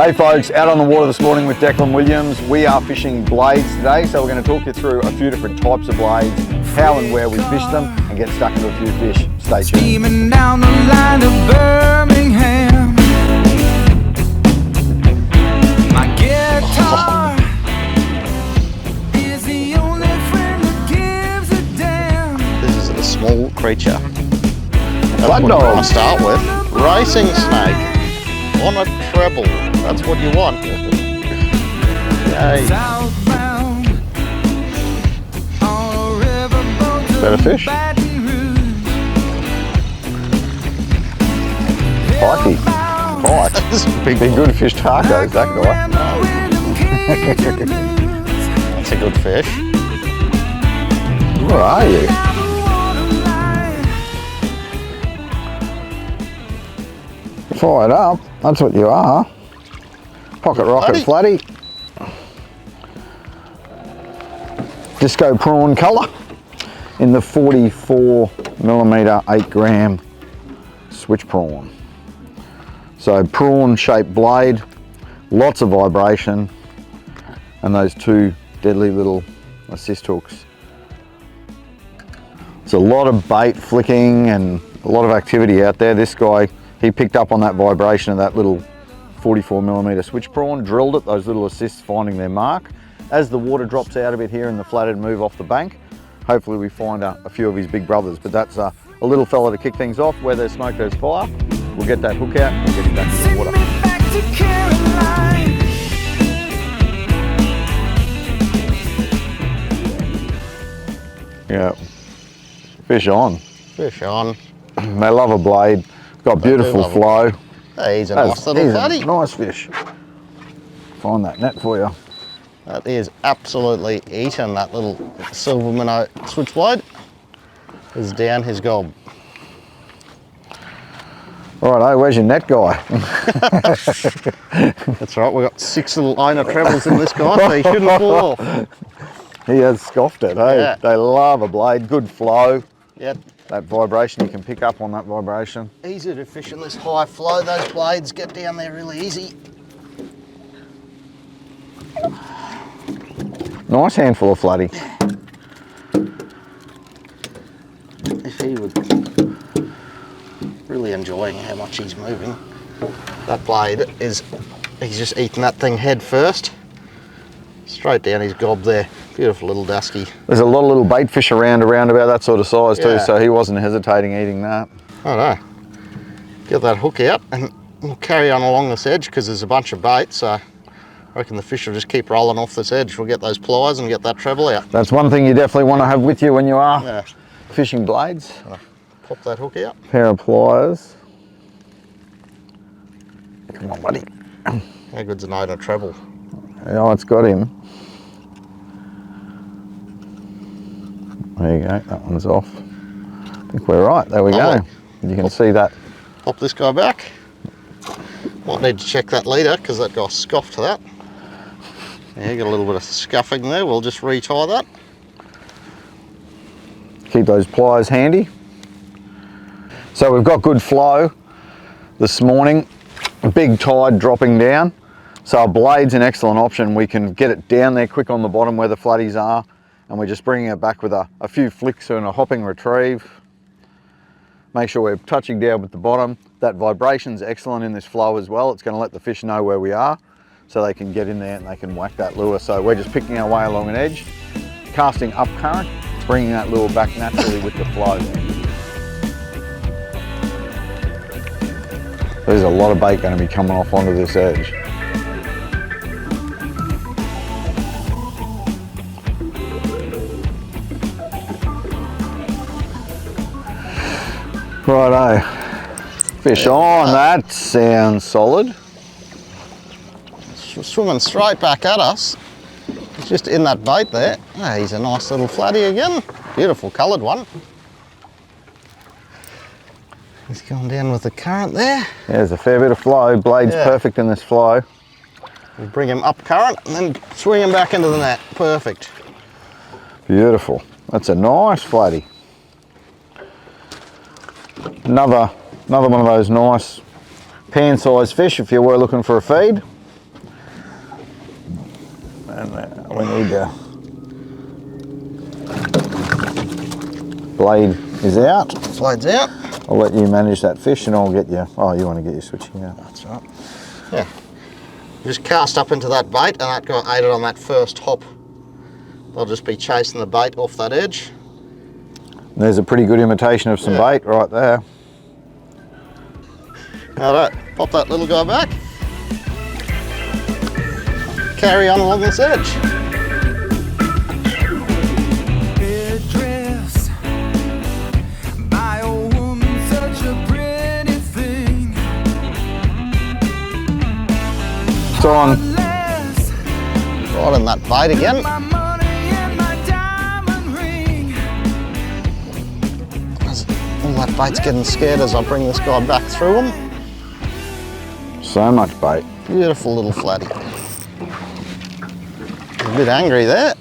Hey folks, out on the water this morning with Declan Williams. We are fishing blades today, so we're going to talk you through a few different types of blades, how and where we fish them, and get stuck into a few fish. Stay tuned. Steaming down the line of Birmingham. My guitar is the only friend that gives a damn. This is a small creature. That's Blood what you dog. want to start with. Racing snake on a treble. That's what you want. Yay. Southbound on a riverboat to Better fish? Baton Rouge. Pikey. Pike. That's a big Big good fish tacos, that guy. That's a good fish. Where are you? Fired up, that's what you are. Pocket rocket flatty. Disco prawn colour in the 44mm 8g switch prawn. So prawn shaped blade, lots of vibration, and those two deadly little assist hooks. It's a lot of bait flicking and a lot of activity out there. This guy, he picked up on that vibration of that little 44mm switch prawn, drilled it, those little assists finding their mark. As the water drops out a bit here and the flathead move off the bank, hopefully we find a few of his big brothers, but that's a little fella to kick things off. Where there's smoke, there's fire. We'll get that hook out and we'll get him back in the water. Back to Caroline. Yeah, fish on. Fish on. They love a blade, got beautiful love it. flow. Hey, he's a nice little He's a fatty. nice fish. Find that net for you. That is absolutely eating that little silver minnow switchblade. Is down his gob. All right, where's your net guy? That's right, we've got 6 little liner trebles in this guy, so he shouldn't fall off. He has scoffed it, hey? Yeah. They love a blade, good flow. Yep. That vibration, you can pick up on that vibration. Easy to fish in this high flow. Those blades get down there really easy. Nice handful of flatty. If he was really enjoying how much he's moving, that blade is, he's just eating that thing head first. Straight down his gob there. Beautiful little dusky. There's a lot of little bait fish around about that sort of size too, Yeah. so he wasn't hesitating eating that. I know. Get that hook out and we'll carry on along this edge because there's a bunch of bait, so I reckon the fish will just keep rolling off this edge. We'll get those pliers and get that treble out. That's one thing you definitely want to have with you when you are Yeah. fishing blades. Pop that hook out. Pair of pliers. Come on, buddy. How good's an owner treble? Oh, it's got him. There you go, that one's off. I think we're right, there we go. You can see that. Pop this guy back. Might need to check that leader because that guy scoffed to that. Yeah, got a little bit of scuffing there. We'll just retie that. Keep those pliers handy. So we've got good flow this morning. A big tide dropping down. So our blade's an excellent option. We can get it down there quick on the bottom where the flatties are, and we're just bringing it back with a few flicks and a hopping retrieve. Make sure we're touching down with the bottom. That vibration's excellent in this flow as well. It's going to let the fish know where we are so they can get in there and they can whack that lure. So we're just picking our way along an edge, casting up current, bringing that lure back naturally with the flow. There's a lot of bait going to be coming off onto this edge. Righto, fish on, that sounds solid. Swimming straight back at us. He's just in that bait there. Ah, he's a nice little flatty again. Beautiful coloured one. He's going down with the current there. Yeah, there's a fair bit of flow. Blade's perfect in this flow. We bring him up current and then swing him back into the net. Perfect. Beautiful. That's a nice flatty. Another one of those nice pan-sized fish if you were looking for a feed. And we need to... Blade is out. Blade's out. I'll let you manage that fish and I'll get you... Oh, you want to get your switching out. That's right. Yeah. Just cast up into that bait and that got aided on that first hop. They'll just be chasing the bait off that edge. There's a pretty good imitation of some bait right there. Alright, pop that little guy back. Carry on along this edge. It's on. Right in that bait again. All that bait's getting scared as I bring this guy back through him. So much bait. Beautiful little flatty. A bit angry there.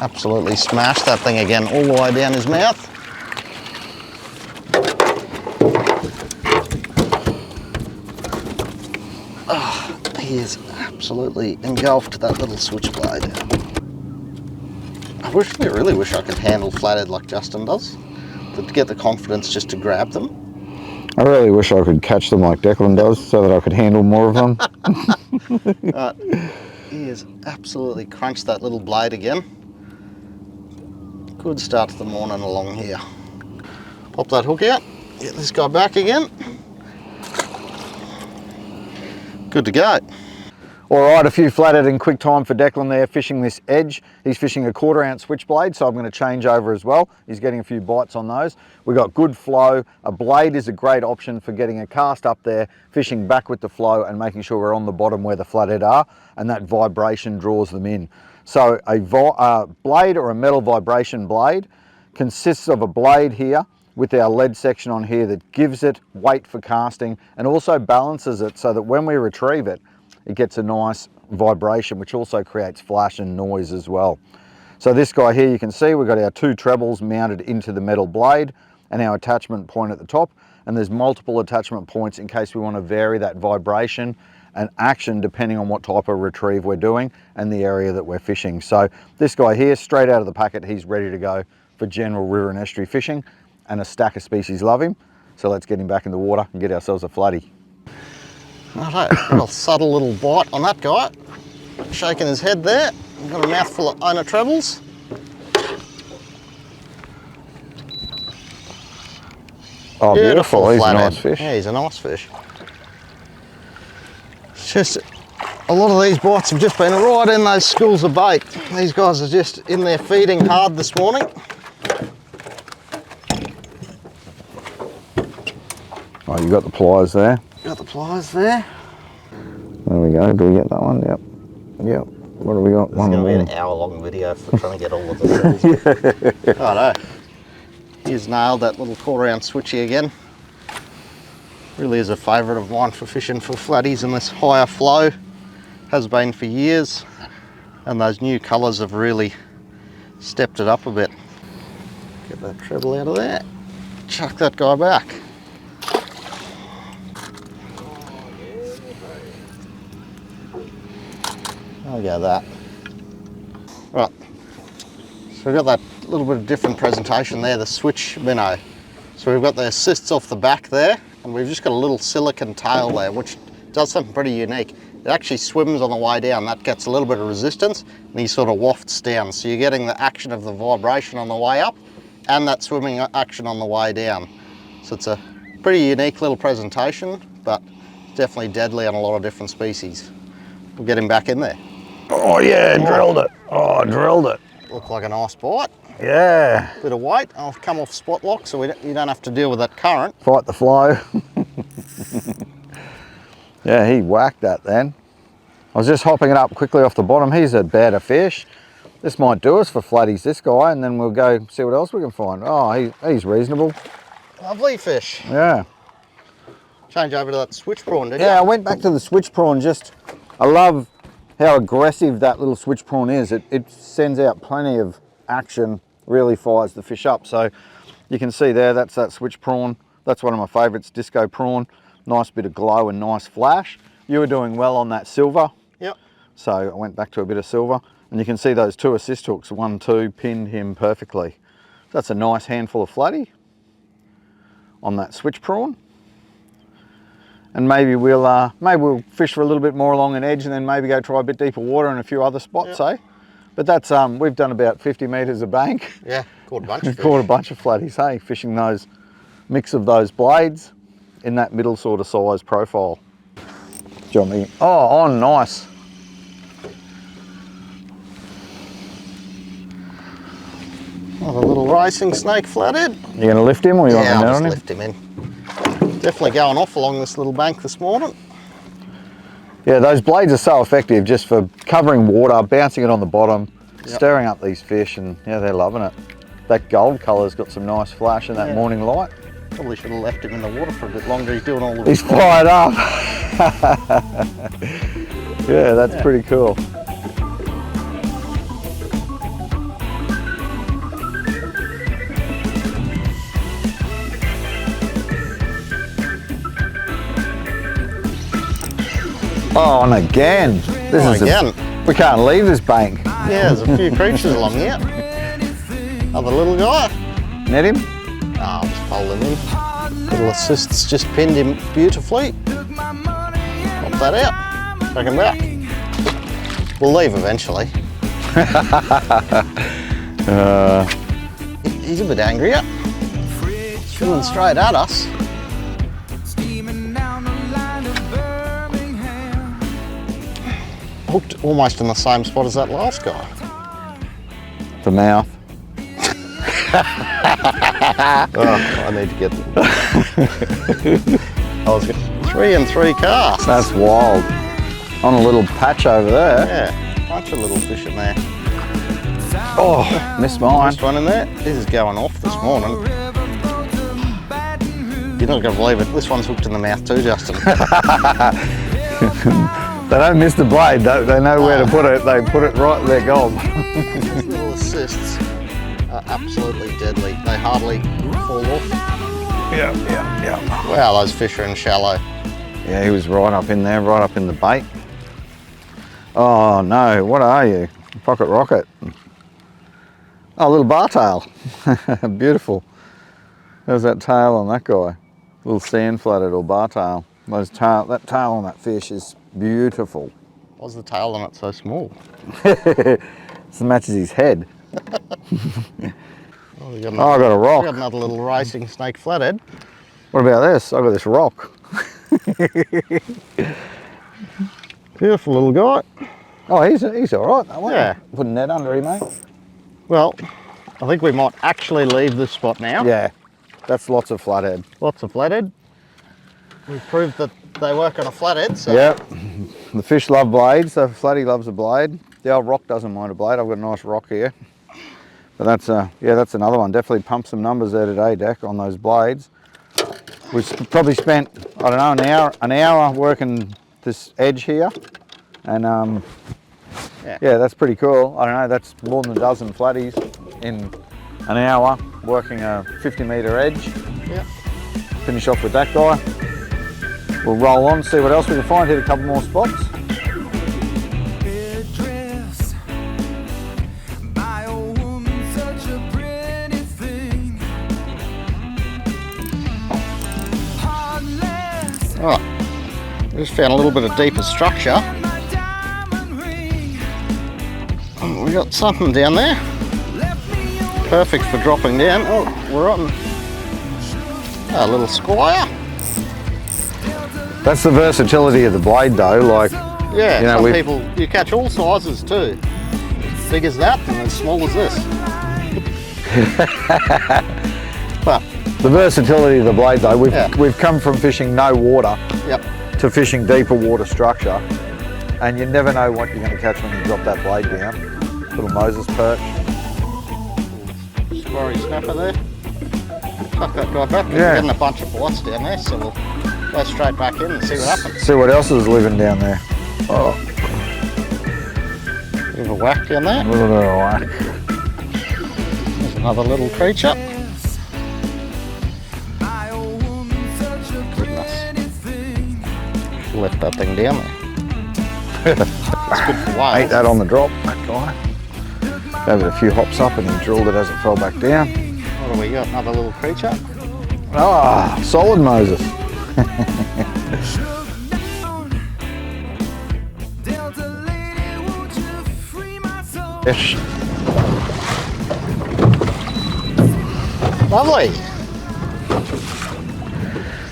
Absolutely smashed that thing again all the way down his mouth. Oh, he is absolutely engulfed that little switchblade. I really wish I could handle flathead like Justin does. To get the confidence just to grab them. I really wish I could catch them like Declan does so that I could handle more of them. He has absolutely crunched that little blade again. Good start to the morning along here. Pop that hook out, get this guy back again. Good to go. All right, a few flathead in quick time for Declan there fishing this edge. He's fishing a 1/4 ounce switchblade, so I'm going to change over as well. He's getting a few bites on those. We've got good flow. A blade is a great option for getting a cast up there, fishing back with the flow and making sure we're on the bottom where the flathead are, and that vibration draws them in. So a blade or a metal vibration blade consists of a blade here with our lead section on here that gives it weight for casting and also balances it so that when we retrieve it, it gets a nice vibration, which also creates flash and noise as well. So this guy here, you can see we've got our 2 trebles mounted into the metal blade and our attachment point at the top. And there's multiple attachment points in case we want to vary that vibration and action depending on what type of retrieve we're doing and the area that we're fishing. So this guy here, straight out of the packet, he's ready to go for general river and estuary fishing, and a stack of species love him. So let's get him back in the water and get ourselves a flatty. Righto, real subtle little bite on that guy. Shaking his head there. Got a mouthful of owner trebles. Oh, beautiful. He's a nice fish. Yeah, he's a nice fish. It's just, a lot of these bites have just been right in those schools of bait. These guys are just in there feeding hard this morning. Oh, you got the pliers there. Got the pliers there. There we go. Do we get that one? Yep. Yep. What do we got? It's going to be an hour-long video for trying to get all of the cells. Righto. He's nailed that little 1/4 ounce switchy again. Really is a favourite of mine for fishing for flatties in this higher flow. Has been for years. And those new colours have really stepped it up a bit. Get that treble out of there. Chuck that guy back. I'll go that. Right, so we've got that little bit of different presentation there, the SwitchMinnow. So we've got the assists off the back there, and we've just got a little silicon tail there, which does something pretty unique. It actually swims on the way down. That gets a little bit of resistance, and he sort of wafts down. So you're getting the action of the vibration on the way up, and that swimming action on the way down. So it's a pretty unique little presentation, but definitely deadly on a lot of different species. We'll get him back in there. Oh yeah, drilled it. Oh, drilled it. Look like a nice bite. Yeah. Bit of weight. I'll come off spot lock so you don't have to deal with that current. Fight the flow. Yeah, he whacked that then. I was just hopping it up quickly off the bottom. He's a better fish. This might do us for flatties, this guy, and then we'll go see what else we can find. Oh, he's reasonable. Lovely fish. Yeah. Change over to that switch prawn, did you? Yeah, I went back to the switch prawn. I love how aggressive that little switch prawn is. It sends out plenty of action, really fires the fish up. So you can see there, that's that switch prawn. That's one of my favorites, disco prawn. Nice bit of glow and nice flash. you were doing well on that silver. Yep. So I went back to a bit of silver, and you can see those 2 assist hooks, 1, 2, pinned him perfectly. That's a nice handful of flatty on that switch prawn. And maybe we'll fish for a little bit more along an edge, and then maybe go try a bit deeper water in a few other spots, Yep. eh? But that's we've done about 50 metres of bank. Yeah, caught a bunch of fish. Caught a bunch of flatties, hey, fishing those mix of those blades in that middle sort of size profile. Do you want me? Oh, nice. Oh, the little racing snake flathead. You gonna lift him, or you want Yeah, the net I'll on just him? lift him in. Definitely going off along this little bank this morning. Yeah, those blades are so effective just for covering water, bouncing it on the bottom, stirring up these fish, and yeah, they're loving it. That gold colour's got some nice flash in that morning light. Probably should have left him in the water for a bit longer. He's doing all of He's his fired up. Yeah, that's pretty cool. Oh, and again. This is again. We can't leave this bank. Yeah, there's a few creatures along here. Another little guy. Net him? Oh, I'll just fold him in. Little assists just pinned him beautifully. Pop that out. Back him back. We'll leave eventually. He's a bit angry. Swimming straight at us. Hooked almost in the same spot as that last guy. The mouth. Oh, I need to get them. I was getting 3 and 3 casts. That's wild. On a little patch over there. Yeah, bunch of little fish in there. Oh, missed mine. First one in there. This is going off this morning. You're not going to believe it. This one's hooked in the mouth too, Justin. They don't miss the blade. They know where to put it. They put it right in their gob. These little assists are absolutely deadly. They hardly fall off. Yeah. Wow, those fish are in shallow. Yeah, he was right up in there, right up in the bait. Oh no, what are you? Pocket rocket. Oh, little bar tail. Beautiful. There's that tail on that guy. Little sand flathead or bar tail. That tail on that fish is beautiful. Why's the tail on it so small? It matches his head. Oh, I got a rock. We got another little racing snake flathead. What about this? I've got this rock. Beautiful little guy. Oh, he's all right, that one. Yeah. Put a net under him, mate. Well, I think we might actually leave this spot now. Yeah, that's lots of flathead. Lots of flathead. We've proved that they work on a flathead, so. Yep. The fish love blades, so flatty loves a blade. The old rock doesn't mind a blade. I've got a nice rock here. But that's that's another one. Definitely pumped some numbers there today, Deck, on those blades. We've probably spent, I don't know, an hour working this edge here. And yeah, that's pretty cool. I don't know, that's more than a dozen flatties in an hour working a 50-metre edge. Yeah. Finish off with that guy. We'll roll on, see what else we can find, hit a couple more spots. Right, we just found a little bit of deeper structure. Oh, we got something down there. Perfect for dropping down. Oh, we're on a little squire. That's the versatility of the blade though, like, Yeah, you know, some people, you catch all sizes too. As big as that and as small as this. But the versatility of the blade though, Yeah. we've come from fishing no water yep, to fishing deeper water structure, and you never know what you're going to catch when you drop that blade down. Little Moses perch. squirry snapper there. Tuck that guy back. Yeah. We're getting a bunch of bites down there, so we'll go straight back in and see what happens. See what else is living down there. Oh, Give a whack down there. a little bit of whack. There's another little creature. Goodness. left that thing down there. It's good for whales. Ate that on the drop, that guy. Gave it a few hops up and he drilled it as it fell back down. What do we got? Another little creature? Ah, solid Moses. Fish. Lovely.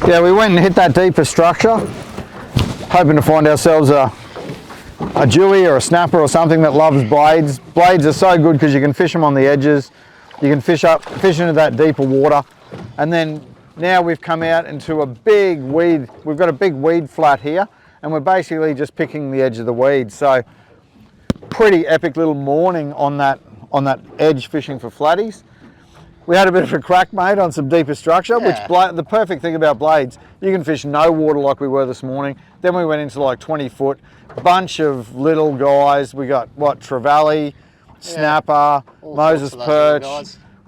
Yeah, we went and hit that deeper structure, hoping to find ourselves a dewie or a snapper or something that loves blades. Blades are so good because you can fish them on the edges. You can fish into that deeper water. And then now we've come out into a big weed. We've got a big weed flat here and we're basically just picking the edge of the weed. So pretty epic little morning on that edge fishing for flatties. We had a bit of a crack, mate, on some deeper structure, which the perfect thing about blades, you can fish no water like we were this morning. Then we went into like 20 foot, bunch of little guys. We got what, trevally, snapper, Moses perch,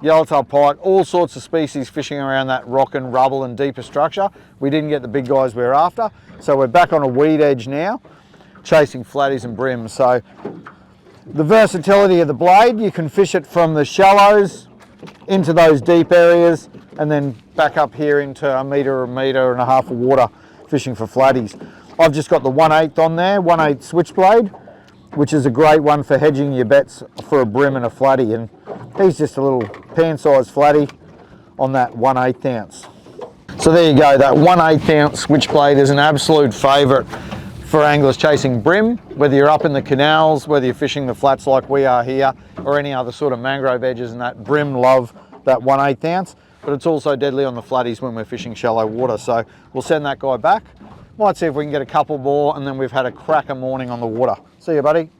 yellowtail pike, all sorts of species fishing around that rock and rubble and deeper structure. We didn't get the big guys we were after. So we're back on a weed edge now, chasing flatties and brims. So the versatility of the blade, you can fish it from the shallows into those deep areas and then back up here into a metre and a half of water fishing for flatties. I've just got the 1/8 on there, 1/8 Switchblade, which is a great one for hedging your bets for a brim and a flatty, and he's just a little pan-sized flatty on that 1/8 ounce. So there you go, that 1/8 ounce Switchblade is an absolute favourite for anglers chasing brim, whether you're up in the canals, whether you're fishing the flats like we are here, or any other sort of mangrove edges, and that brim love that 1/8 ounce, but it's also deadly on the flatties when we're fishing shallow water. So we'll send that guy back. Might see if we can get a couple more, and then we've had a cracker morning on the water. See you, buddy.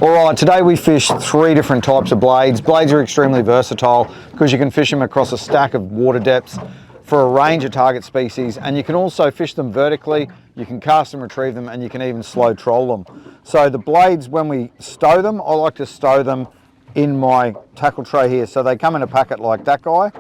All right, today we fished 3 different types of blades. Blades are extremely versatile because you can fish them across a stack of water depths for a range of target species, and you can also fish them vertically, you can cast and retrieve them, and you can even slow troll them. So the blades, when we stow them, I like to stow them in my tackle tray here. So they come in a packet like that guy.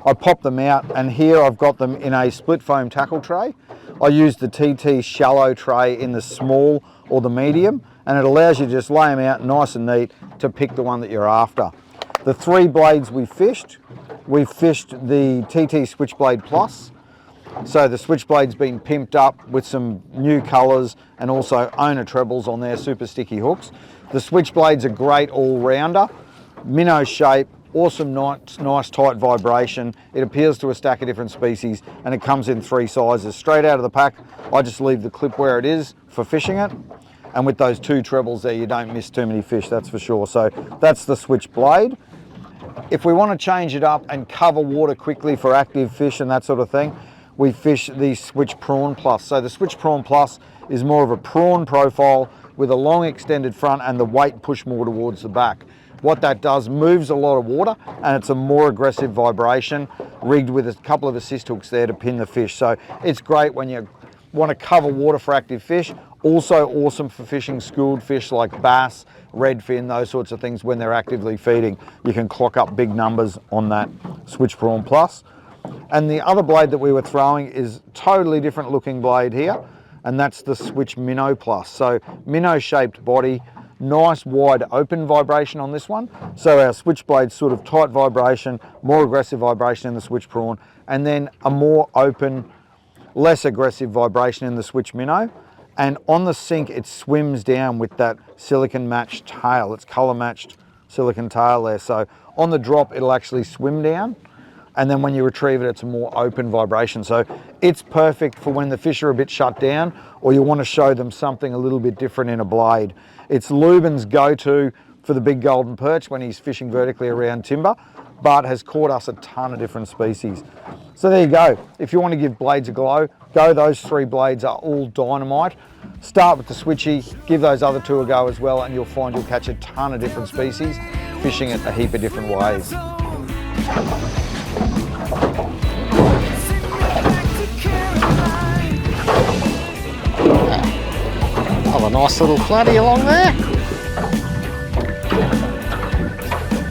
I pop them out, and here I've got them in a split foam tackle tray. I use the TT shallow tray in the small or the medium, and it allows you to just lay them out nice and neat to pick the one that you're after. The 3 blades we fished the TT Switchblade Plus. So the Switchblade's been pimped up with some new colours and also owner trebles on their super sticky hooks. The Switchblade's a great all-rounder, minnow shape, awesome, nice tight vibration. It appeals to a stack of different species, and it comes in 3 sizes. Straight out of the pack, I just leave the clip where it is for fishing it. And with those 2 trebles there, you don't miss too many fish, that's for sure. So that's the Switchblade. If we want to change it up and cover water quickly for active fish and that sort of thing, we fish the SwitchPrawn Plus. So the SwitchPrawn Plus is more of a prawn profile with a long extended front and the weight pushed more towards the back. What that does, moves a lot of water, and it's a more aggressive vibration, rigged with a couple of assist hooks there to pin the fish. So it's great when you want to cover water for active fish. Also awesome for fishing schooled fish like bass, redfin, those sorts of things when they're actively feeding. You can clock up big numbers on that SwitchPrawn Plus. And the other blade that we were throwing is totally different looking blade here, and that's the SwitchMinnow Plus. So minnow shaped body, nice wide open vibration on this one. So our Switchblade's sort of tight vibration, more aggressive vibration in the SwitchPrawn, and then a more open, less aggressive vibration in the SwitchMinnow. And on the sink, it swims down with that silicon matched tail. It's color matched silicon tail there. So on the drop, it'll actually swim down. And then when you retrieve it, it's a more open vibration. So it's perfect for when the fish are a bit shut down, or you want to show them something a little bit different in a blade. It's Lubin's go-to for the big golden perch when he's fishing vertically around timber, but has caught us a ton of different species. So there you go. If you want to give blades a go, those 3 blades are all dynamite. Start with the switchy, give those other 2 a go as well, and you'll find you'll catch a ton of different species, fishing it a heap of different ways. Oh, a nice little flatty along there.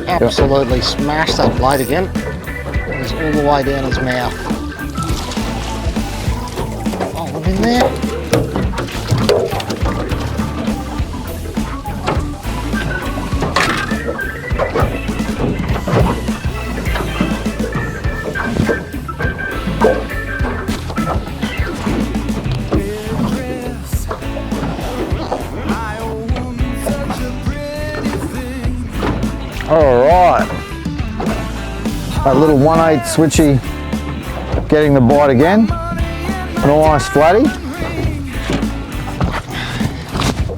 Absolutely smashed that blade again. It was all the way down his mouth. Oh, look in there. All right, a little 1/8 switchy getting the bite again. Nice flatty.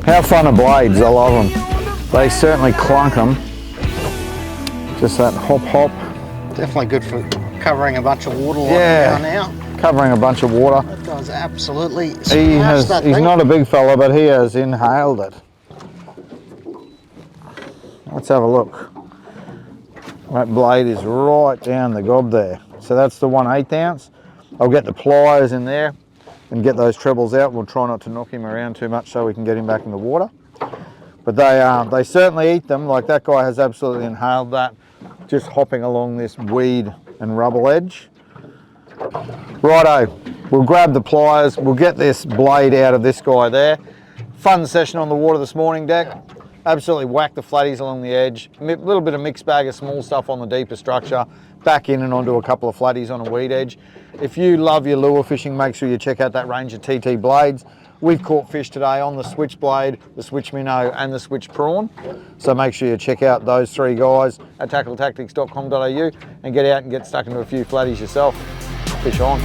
How fun are blades? I love them. They certainly clunk them. Just that hop hop. Definitely good for covering a bunch of water like Yeah. we are now. Covering a bunch of water. That guy's absolutely He's that thing. not a big fella, but he has inhaled it. Let's have a look. That blade is right down the gob there. So that's the 1/8 ounce. I'll get the pliers in there and get those trebles out. We'll try not to knock him around too much so we can get him back in the water. But they certainly eat them. Like that guy has absolutely inhaled that, just hopping along this weed and rubble edge. Righto, we'll grab the pliers. We'll get this blade out of this guy there. Fun session on the water this morning, Deck. Absolutely whacked the flatties along the edge. A little bit of mixed bag of small stuff on the deeper structure. Back in and onto a couple of flatties on a weed edge. If you love your lure fishing, make sure you check out that range of TT blades. We've caught fish today on the Switchblade, the SwitchMinnow and the SwitchPrawn. So make sure you check out those three guys at tackletactics.com.au and get out and get stuck into a few flatties yourself. Fish on.